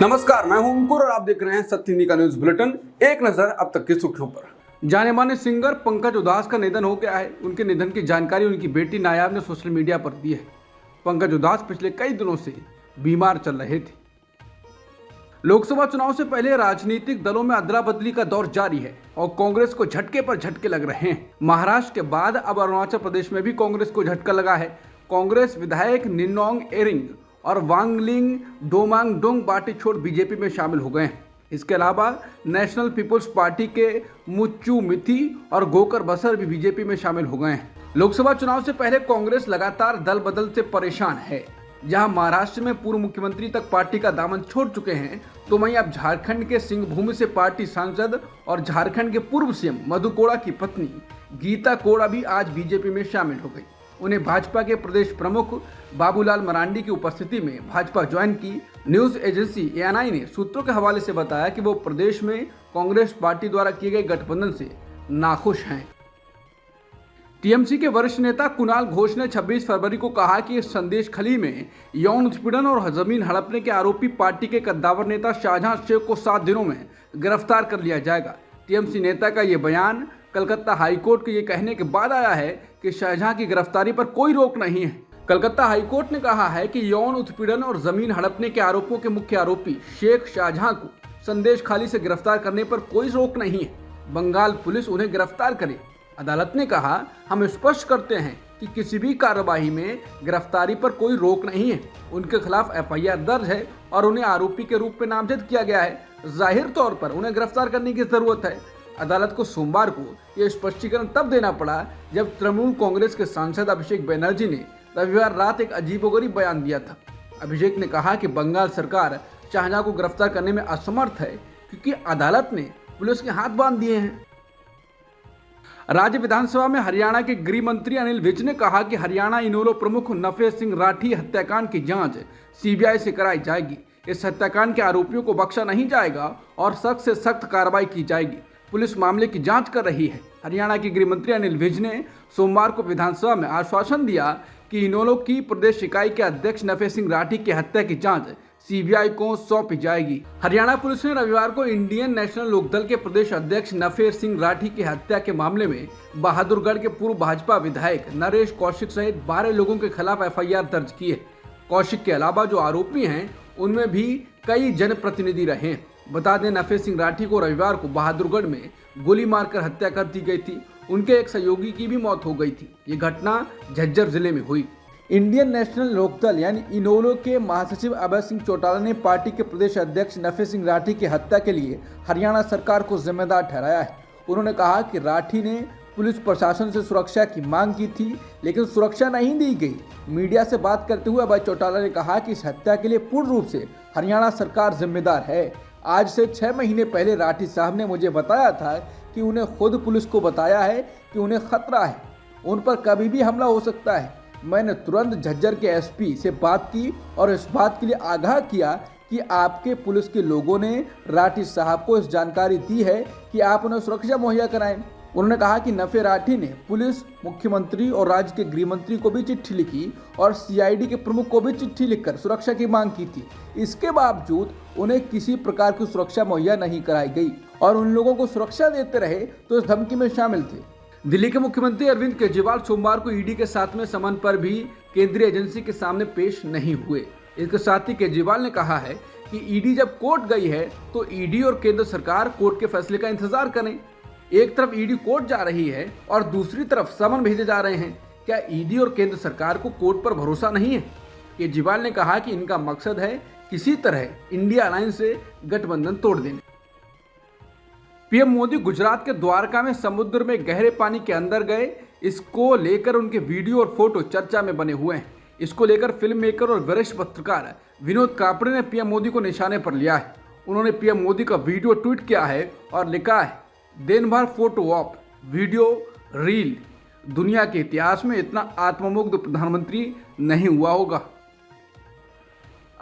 नमस्कार, मैं हूं अंकुर और आप देख रहे हैं सत्य हिंदी का न्यूज बुलेटिन। एक नजर अब तक की सुर्खियों पर। जाने माने सिंगर पंकज उधास का निधन हो गया है। उनके निधन की जानकारी उनकी बेटी नायाब ने सोशल मीडिया पर दी है। पंकज उधास पिछले कई दिनों से बीमार चल रहे थे। लोकसभा चुनाव से पहले राजनीतिक दलों में अदला बदली का दौर जारी है और कांग्रेस को झटके पर झटके लग रहे हैं। महाराष्ट्र के बाद अब अरुणाचल प्रदेश में भी कांग्रेस को झटका लगा है। कांग्रेस विधायक निन्नोंग एरिंग और वांगलिंग डोमांग डोंग पार्टी छोड़ बीजेपी में शामिल हो गए हैं। इसके अलावा नेशनल पीपुल्स पार्टी के मुच्चू मिथी और गोकर बसर भी बीजेपी में शामिल हो गए हैं। लोकसभा चुनाव से पहले कांग्रेस लगातार दल बदल से परेशान है। जहां महाराष्ट्र में पूर्व मुख्यमंत्री तक पार्टी का दामन छोड़ चुके हैं, तो वहीं अब झारखंड के सिंहभूम से पार्टी सांसद और झारखंड के पूर्व सीएम मधु कोड़ा की पत्नी गीता कोड़ा भी आज बीजेपी में शामिल हो गई। उन्हें भाजपा के प्रदेश प्रमुख बाबूलाल मरांडी की उपस्थिति में भाजपा ज्वाइन की। न्यूज एजेंसी एएनआई ने सूत्रों के हवाले से बताया कि वो प्रदेश में कांग्रेस पार्टी द्वारा किए गए गठबंधन से नाखुश हैं। टीएमसी के वरिष्ठ नेता कुणाल घोष ने 26 फरवरी को कहा कि इस संदेश खली में यौन उत्पीड़न और जमीन हड़पने के आरोपी पार्टी के कद्दावर नेता शाहजहां शेख को 7 दिनों में गिरफ्तार कर लिया जाएगा। टीएमसी नेता का ये बयान कलकत्ता हाईकोर्ट के ये कहने के बाद आया है कि शाहजहां की गिरफ्तारी पर कोई रोक नहीं है। कलकत्ता हाईकोर्ट ने कहा है कि यौन उत्पीड़न और जमीन हड़पने के आरोपों के मुख्य आरोपी शेख शाहजहां को संदेश खाली से गिरफ्तार करने पर कोई रोक नहीं है। बंगाल पुलिस उन्हें गिरफ्तार करे। अदालत ने कहा, हम स्पष्ट करते हैं कि किसी भी कार्यवाही में गिरफ्तारी पर कोई रोक नहीं है। उनके खिलाफ एफआईआर दर्ज है और उन्हें आरोपी के रूप में नामजद किया गया है। जाहिर तौर पर उन्हें गिरफ्तार करने की जरूरत है। अदालत को सोमवार को यह स्पष्टीकरण तब देना पड़ा जब तृणमूल कांग्रेस के सांसद अभिषेक बनर्जी ने रविवार रात एक अजीबोगरीब बयान दिया था। अभिषेक ने कहा कि बंगाल सरकार शाहजहां को गिरफ्तार करने में असमर्थ है क्योंकि अदालत ने पुलिस के हाथ बांध दिए हैं। राज्य विधानसभा में हरियाणा के गृह मंत्री अनिल विज ने कहा कि हरियाणा इनेलो प्रमुख नफे सिंह राठी हत्याकांड की जांच सीबीआई से कराई जाएगी। इस हत्याकांड के आरोपियों को बख्शा नहीं जाएगा और सख्त से सख्त कार्रवाई की जाएगी। पुलिस मामले की जांच कर रही है। हरियाणा के गृह मंत्री अनिल विज ने सोमवार को विधानसभा में आश्वासन दिया कि इनेलो की प्रदेश इकाई के अध्यक्ष नफे सिंह राठी की हत्या की जांच सीबीआई को सौंपी जाएगी। हरियाणा पुलिस ने रविवार को इंडियन नेशनल लोकदल के प्रदेश अध्यक्ष नफे सिंह राठी की हत्या के मामले में बहादुरगढ़ के पूर्व भाजपा विधायक नरेश कौशिक सहित 12 लोगों के खिलाफ एफआईआर दर्ज की है। कौशिक के अलावा जो आरोपी हैं उनमें भी कई जनप्रतिनिधि रहे। बता दें, नफे सिंह राठी को रविवार को बहादुरगढ़ में गोली मारकर हत्या कर दी गई थी। उनके एक सहयोगी की भी मौत हो गई थी। ये घटना झज्जर जिले में हुई। इंडियन नेशनल लोकदल यानी इनेलो के महासचिव अभय सिंह चौटाला ने पार्टी के प्रदेश अध्यक्ष नफे सिंह राठी की हत्या के लिए हरियाणा सरकार को जिम्मेदार ठहराया है। उन्होंने कहा कि राठी ने पुलिस प्रशासन से सुरक्षा की मांग की थी, लेकिन सुरक्षा नहीं दी गई। मीडिया से बात करते हुए अभय चौटाला ने कहा कि इस हत्या के लिए पूर्ण रूप से हरियाणा सरकार जिम्मेदार है। आज से 6 महीने पहले राठी साहब ने मुझे बताया था कि उन्हें खुद पुलिस को बताया है कि उन्हें खतरा है, उन पर कभी भी हमला हो सकता है। मैंने तुरंत झज्जर के एसपी से बात की और इस बात के लिए आगाह किया कि आपके पुलिस के लोगों ने राठी साहब को इस जानकारी दी है कि आप उन्हें सुरक्षा मुहैया कराएं। उन्होंने कहा कि नफे राठी ने पुलिस, मुख्यमंत्री और राज्य के गृह मंत्री को भी चिट्ठी लिखी और सीआईडी के प्रमुख को भी चिट्ठी लिखकर सुरक्षा की मांग की थी। इसके बावजूद उन्हें किसी प्रकार की सुरक्षा मुहैया नहीं कराई गई और उन लोगों को सुरक्षा देते रहे तो इस धमकी में शामिल थे। दिल्ली के मुख्यमंत्री अरविंद केजरीवाल सोमवार को ईडी के 7वें समन पर भी केंद्रीय एजेंसी के सामने पेश नहीं हुए। इसके साथ ही केजरीवाल ने कहा है कि ईडी जब कोर्ट गई है तो ईडी और केंद्र सरकार कोर्ट के फैसले का इंतजार करें। एक तरफ ईडी कोर्ट जा रही है और दूसरी तरफ समन भेजे जा रहे हैं। क्या ईडी और केंद्र सरकार को कोर्ट पर भरोसा नहीं है? केजरीवाल ने कहा कि इनका मकसद है किसी तरह इंडिया अलायंस से गठबंधन तोड़ देने। पीएम मोदी गुजरात के द्वारका में समुद्र में गहरे पानी के अंदर गए। इसको लेकर उनके वीडियो और फोटो चर्चा में बने हुए हैं। इसको लेकर फिल्म मेकर और वरिष्ठ पत्रकार विनोद कापड़े ने पीएम मोदी को निशाने पर लिया है। उन्होंने पीएम मोदी का वीडियो ट्वीट किया है और लिखा है, दिन भर फोटो ऑप, वीडियो रील, दुनिया के इतिहास में इतना आत्ममुग्ध प्रधानमंत्री नहीं हुआ होगा।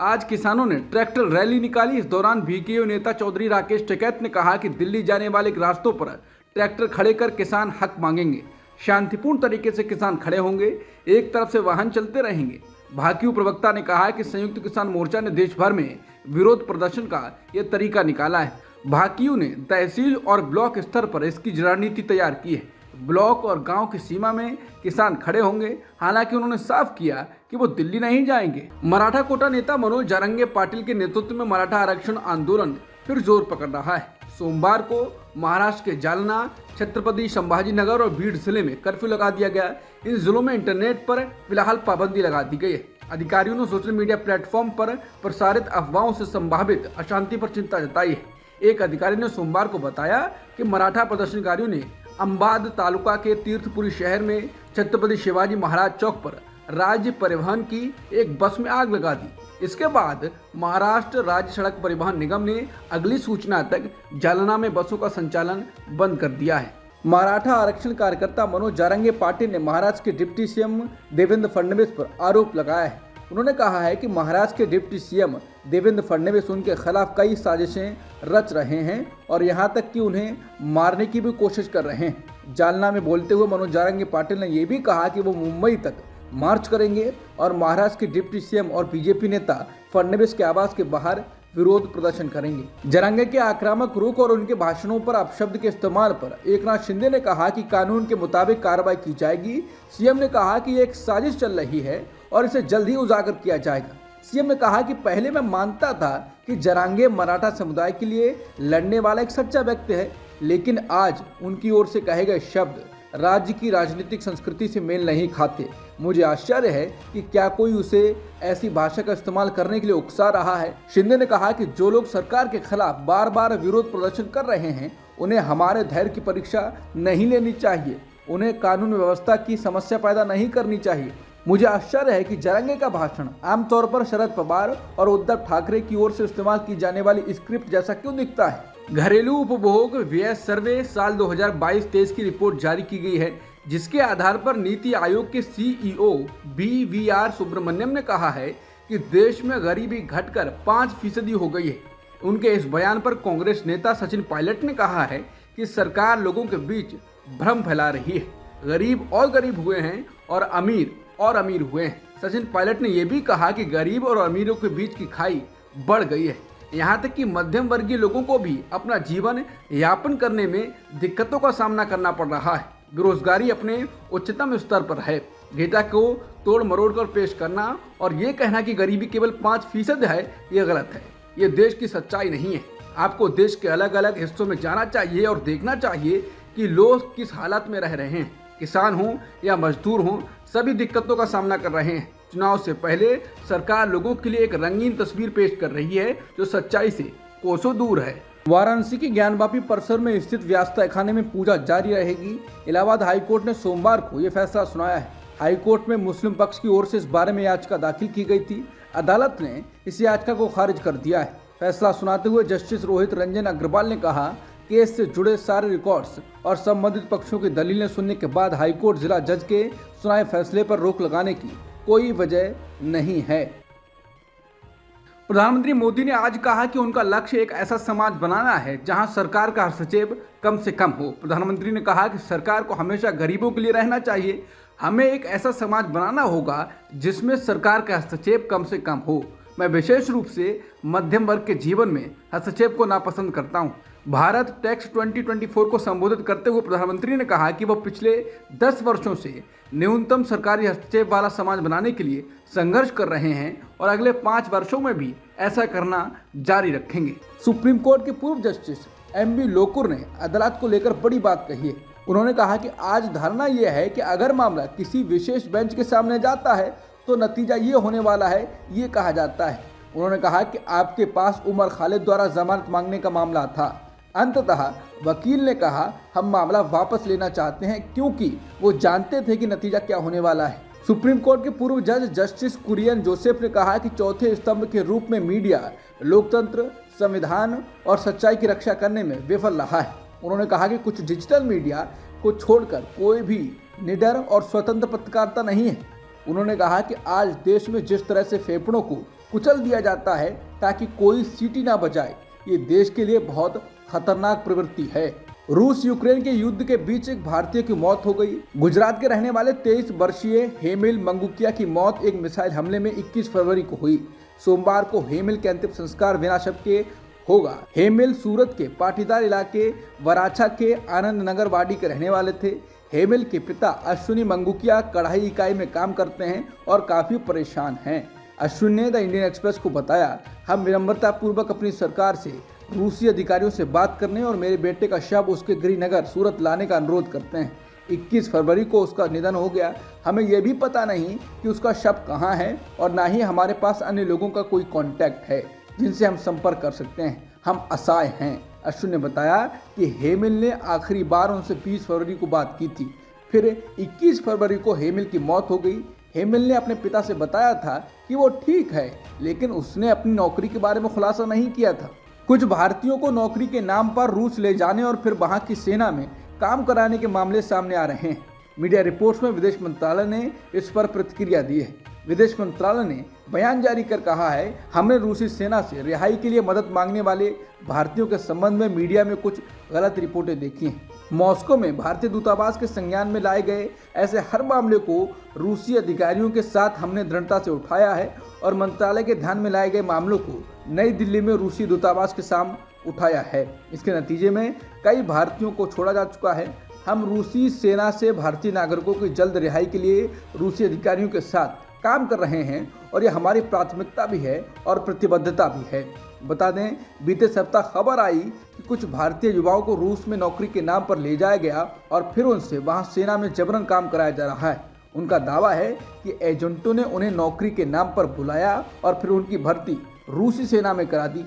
आज किसानों ने ट्रैक्टर रैली निकाली। इस दौरान बीकेयू नेता चौधरी राकेश टिकैत ने कहा कि दिल्ली जाने वाले रास्तों पर ट्रैक्टर खड़े कर किसान हक मांगेंगे। शांतिपूर्ण तरीके से किसान खड़े होंगे। एक तरफ से वाहन चलते रहेंगे। भाकियू प्रवक्ता ने कहा कि संयुक्त किसान मोर्चा ने देश भर में विरोध प्रदर्शन का यह तरीका निकाला है। भाकियू ने तहसील और ब्लॉक स्तर पर इसकी रणनीति तैयार की है। ब्लॉक और गांव की सीमा में किसान खड़े होंगे। हालांकि उन्होंने साफ किया कि वो दिल्ली नहीं जाएंगे। मराठा कोटा नेता मनोज जारंगे पाटिल के नेतृत्व में मराठा आरक्षण आंदोलन फिर जोर पकड़ रहा है। सोमवार को महाराष्ट्र के जालना, छत्रपति संभाजीनगर और बीड जिले में कर्फ्यू लगा दिया गया। इन जिलों में इंटरनेट पर फिलहाल पाबंदी लगा दी गई है। अधिकारियों ने सोशल मीडिया प्लेटफॉर्म पर प्रसारित अफवाहों से संभावित अशांति पर चिंता जताई है। एक अधिकारी ने सोमवार को बताया कि मराठा प्रदर्शनकारियों ने अंबाद तालुका के तीर्थपुरी शहर में छत्रपति शिवाजी महाराज चौक पर राज्य परिवहन की एक बस में आग लगा दी। इसके बाद महाराष्ट्र राज्य सड़क परिवहन निगम ने अगली सूचना तक जालना में बसों का संचालन बंद कर दिया है। मराठा आरक्षण कार्यकर्ता मनोज जारंगे पाटिल ने महाराष्ट्र के डिप्टी सीएम देवेंद्र फडणवीस पर आरोप लगाया है। उन्होंने कहा है कि महाराष्ट्र के डिप्टी सीएम देवेंद्र फडणवीस उनके खिलाफ कई साजिशें रच रहे हैं और यहां तक कि उन्हें मारने की भी कोशिश कर रहे हैं। जालना में बोलते हुए मनोज जारंगे पाटिल ने यह भी कहा कि वो मुंबई तक मार्च करेंगे और महाराष्ट्र के डिप्टी सीएम और बीजेपी नेता फडणवीस के आवास के बाहर विरोध प्रदर्शन करेंगे। जारंगे के आक्रामक रुख और उनके भाषणों पर अपशब्द के इस्तेमाल पर एकनाथ शिंदे ने कहा कि कानून के मुताबिक कार्रवाई की जाएगी। सीएम ने कहा कि एक साजिश चल रही है और इसे जल्द ही उजागर किया जाएगा। सीएम ने कहा कि पहले मैं मानता था कि जारंगे मराठा समुदाय के लिए लड़ने वाला एक सच्चा व्यक्ति है, लेकिन आज उनकी ओर से कहे गए शब्द राज्य की राजनीतिक संस्कृति से मेल नहीं खाते। मुझे आश्चर्य है कि क्या कोई उसे ऐसी भाषा का इस्तेमाल करने के लिए उकसा रहा है। शिंदे ने कहा कि जो लोग सरकार के खिलाफ बार बार विरोध प्रदर्शन कर रहे हैं, उन्हें हमारे धैर्य की परीक्षा नहीं लेनी चाहिए। उन्हें कानून व्यवस्था की समस्या पैदा नहीं करनी चाहिए। मुझे आश्चर्य है कि जारंगे का भाषण आमतौर पर शरद पवार और उद्धव ठाकरे की ओर से इस्तेमाल की जाने वाली स्क्रिप्ट जैसा क्यों दिखता है। घरेलू उपभोग व्यय सर्वे साल 2022-23 की रिपोर्ट जारी की गई है, जिसके आधार पर नीति आयोग के सीईओ BVR सुब्रमण्यम ने कहा है कि देश में गरीबी घटकर 5% हो गई है। उनके इस बयान पर कांग्रेस नेता सचिन पायलट ने कहा है कि सरकार लोगों के बीच भ्रम फैला रही है। गरीब और गरीब हुए हैं और अमीर हुए हैं। सचिन पायलट ने यह भी कहा कि गरीब और अमीरों के बीच की खाई बढ़ गई है। यहाँ तक कि मध्यम वर्गीय लोगों को भी अपना जीवन यापन करने में दिक्कतों का सामना करना पड़ रहा है। बेरोजगारी अपने उच्चतम स्तर पर है। डेटा को तोड़ मरोड़ कर पेश करना और ये कहना कि गरीबी केवल 5% है, ये गलत है। ये देश की सच्चाई नहीं है। आपको देश के अलग अलग हिस्सों में जाना चाहिए और देखना चाहिए कि लोग किस हालत में रह रहे हैं। किसान हों या मजदूर हों, सभी दिक्कतों का सामना कर रहे हैं। चुनाव से पहले सरकार लोगों के लिए एक रंगीन तस्वीर पेश कर रही है जो सच्चाई से कोसों दूर है। वाराणसी के ज्ञानवापी परिसर में स्थित व्यास तहखाने में पूजा जारी रहेगी। इलाहाबाद हाईकोर्ट ने सोमवार को यह फैसला सुनाया है। हाईकोर्ट में मुस्लिम पक्ष की ओर से इस बारे में याचिका दाखिल की गई थी। अदालत ने इस याचिका को खारिज कर दिया है। फैसला सुनाते हुए जस्टिस रोहित रंजन अग्रवाल ने कहा, केस से जुड़े सारे रिकॉर्ड्स और संबंधित पक्षों की दलीलें सुनने के बाद हाईकोर्ट जिला जज के सुनाए फैसले पर रोक लगाने की कोई वजह नहीं है। प्रधानमंत्री मोदी ने आज कहा कि उनका लक्ष्य एक ऐसा समाज बनाना है जहां सरकार का हस्तक्षेप कम से कम हो। प्रधानमंत्री ने कहा कि सरकार को हमेशा गरीबों के लिए रहना चाहिए। हमें एक ऐसा समाज बनाना होगा जिसमें सरकार का हस्तक्षेप कम से कम हो। मैं विशेष रूप से मध्यम वर्ग के जीवन में हस्तक्षेप को नापसंद करता हूं। भारत टैक्स 2024 को संबोधित करते हुए प्रधानमंत्री ने कहा कि वह पिछले 10 वर्षों से न्यूनतम सरकारी हस्तक्षेप वाला समाज बनाने के लिए संघर्ष कर रहे हैं और अगले 5 वर्षों में भी ऐसा करना जारी रखेंगे। सुप्रीम कोर्ट के पूर्व जस्टिस MB लोकुर ने अदालत को लेकर बड़ी बात कही है। उन्होंने कहा कि आज धारणा यह है कि अगर मामला किसी विशेष बेंच के सामने जाता है तो नतीजा ये होने वाला है, ये कहा जाता है। उन्होंने कहा कि आपके पास उमर खालिद द्वारा जमानत मांगने का मामला था। अंततः वकील ने कहा, हम मामला वापस लेना चाहते हैं क्योंकि वो जानते थे कि नतीजा क्या होने वाला है। सुप्रीम कोर्ट के पूर्व जज जस्टिस कुरियन जोसेफ ने कहा कि चौथे स्तंभ के रूप में मीडिया लोकतंत्र, संविधान और सच्चाई की रक्षा करने में विफल रहा है। उन्होंने कहा कि कुछ डिजिटल मीडिया को छोड़कर कोई भी निडर और स्वतंत्र पत्रकारिता नहीं है। उन्होंने कहा कि आज देश में जिस तरह से फेफड़ों को कुचल दिया जाता है ताकि कोई सीटी ना बजाए, ये देश के लिए बहुत खतरनाक प्रवृत्ति है। रूस यूक्रेन के युद्ध के बीच एक भारतीय की मौत हो गई। गुजरात के रहने वाले 23 वर्षीय हेमिल मंगुकिया की मौत एक मिसाइल हमले में 21 फरवरी को हुई। सोमवार को हेमिल के अंतिम संस्कार बिना शव के होगा। हेमिल सूरत के पाटीदार इलाके वराछा के आनंद नगर वाडी के रहने वाले थे। हेमिल के पिता अश्विनी मंगुकिया कढ़ाई इकाई में काम करते हैं और काफी परेशान हैं। अश्विन ने द इंडियन एक्सप्रेस को बताया, हम विनम्रता पूर्वक अपनी सरकार से रूसी अधिकारियों से बात करने और मेरे बेटे का शव उसके गृहनगर सूरत लाने का अनुरोध करते हैं। 21 फरवरी को उसका निधन हो गया। हमें यह भी पता नहीं कि उसका शव कहाँ है और ना ही हमारे पास अन्य लोगों का कोई कांटेक्ट है जिनसे हम संपर्क कर सकते हैं। हम असहाय हैं। अश्विन ने बताया कि हेमिल ने आखिरी बार उनसे 20 फरवरी को बात की थी। फिर 21 फरवरी को हेमिल की मौत हो गई। हेमिल ने अपने पिता से बताया था कि वो ठीक है, लेकिन उसने अपनी नौकरी के बारे में खुलासा नहीं किया था। कुछ भारतीयों को नौकरी के नाम पर रूस ले जाने और फिर वहां की सेना में काम कराने के मामले सामने आ रहे हैं। मीडिया रिपोर्ट्स में विदेश मंत्रालय ने इस पर प्रतिक्रिया दी है। विदेश मंत्रालय ने बयान जारी कर कहा है, हमने रूसी सेना से रिहाई के लिए मदद मांगने वाले भारतीयों के संबंध में मीडिया में कुछ गलत रिपोर्टें देखी हैं। मॉस्को में भारतीय दूतावास के संज्ञान में लाए गए ऐसे हर मामले को रूसी अधिकारियों के साथ हमने दृढ़ता से उठाया है और मंत्रालय के ध्यान में लाए गए मामलों को नई दिल्ली में रूसी दूतावास के सामने उठाया है। इसके नतीजे में कई भारतीयों को छोड़ा जा चुका है। हम रूसी सेना से भारतीय नागरिकों की जल्द रिहाई के लिए रूसी अधिकारियों के साथ काम कर रहे हैं और यह हमारी प्राथमिकता भी है और प्रतिबद्धता भी है। बता दें, बीते सप्ताह खबर आई कि कुछ भारतीय युवाओं को रूस में नौकरी के नाम पर ले जाया गया और फिर उनसे वहां सेना में जबरन काम कराया जा रहा है। उनका दावा है कि एजेंटों ने उन्हें नौकरी के नाम पर बुलाया और फिर उनकी भर्ती रूसी सेना में करा दी।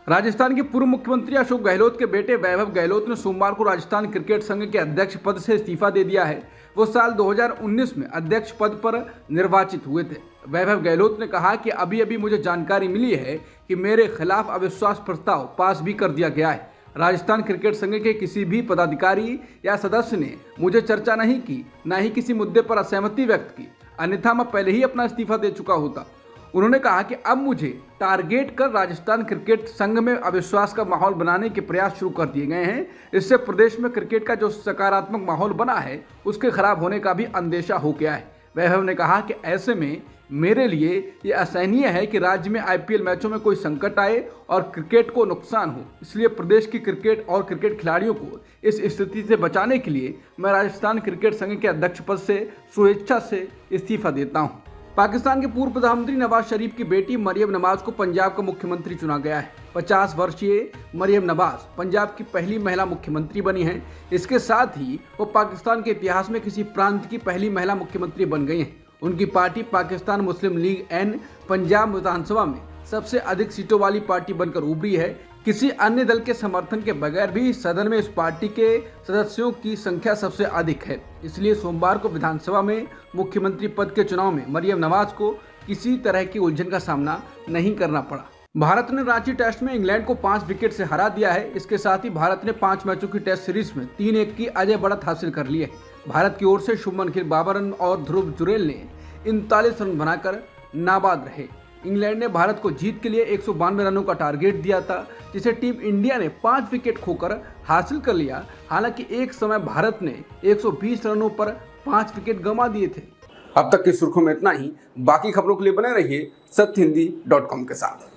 राजस्थान के पूर्व मुख्यमंत्री अशोक गहलोत के बेटे वैभव गहलोत ने सोमवार को राजस्थान क्रिकेट संघ के अध्यक्ष पद से इस्तीफा दे दिया है। वो साल 2019 में अध्यक्ष पद पर निर्वाचित हुए थे। वैभव गहलोत ने कहा कि अभी मुझे जानकारी मिली है कि मेरे खिलाफ अविश्वास प्रस्ताव पास भी कर दिया गया है। राजस्थान क्रिकेट संघ के किसी भी पदाधिकारी या सदस्य ने मुझे चर्चा नहीं की, न ही किसी मुद्दे पर असहमति व्यक्त की, अन्यथा मैं पहले ही अपना इस्तीफा दे चुका होता। उन्होंने कहा कि अब मुझे टारगेट कर राजस्थान क्रिकेट संघ में अविश्वास का माहौल बनाने के प्रयास शुरू कर दिए गए हैं। इससे प्रदेश में क्रिकेट का जो सकारात्मक माहौल बना है उसके खराब होने का भी अंदेशा हो गया है। वैभव ने कहा कि ऐसे में मेरे लिए ये असहनीय है कि राज्य में IPL मैचों में कोई संकट आए और क्रिकेट को नुकसान हो। इसलिए प्रदेश की क्रिकेट और क्रिकेट खिलाड़ियों को इस स्थिति से बचाने के लिए मैं राजस्थान क्रिकेट संघ के अध्यक्ष पद से स्वेच्छा से इस्तीफा देता हूँ। पाकिस्तान के पूर्व प्रधानमंत्री नवाज शरीफ की बेटी मरियम नवाज को पंजाब का मुख्यमंत्री चुना गया है। 50 वर्षीय मरियम नवाज पंजाब की पहली महिला मुख्यमंत्री बनी हैं। इसके साथ ही वो पाकिस्तान के इतिहास में किसी प्रांत की पहली महिला मुख्यमंत्री बन गई हैं। उनकी पार्टी पाकिस्तान मुस्लिम लीग N पंजाब विधानसभा में सबसे अधिक सीटों वाली पार्टी बनकर उभरी है। किसी अन्य दल के समर्थन के बगैर भी सदन में इस पार्टी के सदस्यों की संख्या सबसे अधिक है। इसलिए सोमवार को विधानसभा में मुख्यमंत्री पद के चुनाव में मरियम नवाज को किसी तरह की उलझन का सामना नहीं करना पड़ा। भारत ने रांची टेस्ट में इंग्लैंड को 5 विकेट से हरा दिया है। इसके साथ ही भारत ने 5 मैचों की टेस्ट सीरीज में 3-1 की अजय बढ़त हासिल कर ली है। भारत की ओर से शुभमन गिल 52 रन और ध्रुव जुरेल ने 39 रन बनाकर नाबाद रहे। इंग्लैंड ने भारत को जीत के लिए 192 रनों का टारगेट दिया था, जिसे टीम इंडिया ने 5 विकेट खोकर हासिल कर लिया। हालांकि एक समय भारत ने 120 रनों पर 5 विकेट गंवा दिए थे। अब तक की सुर्खियों में इतना ही। बाकी खबरों के लिए बने रहिए सत्यहिंदी.com के साथ।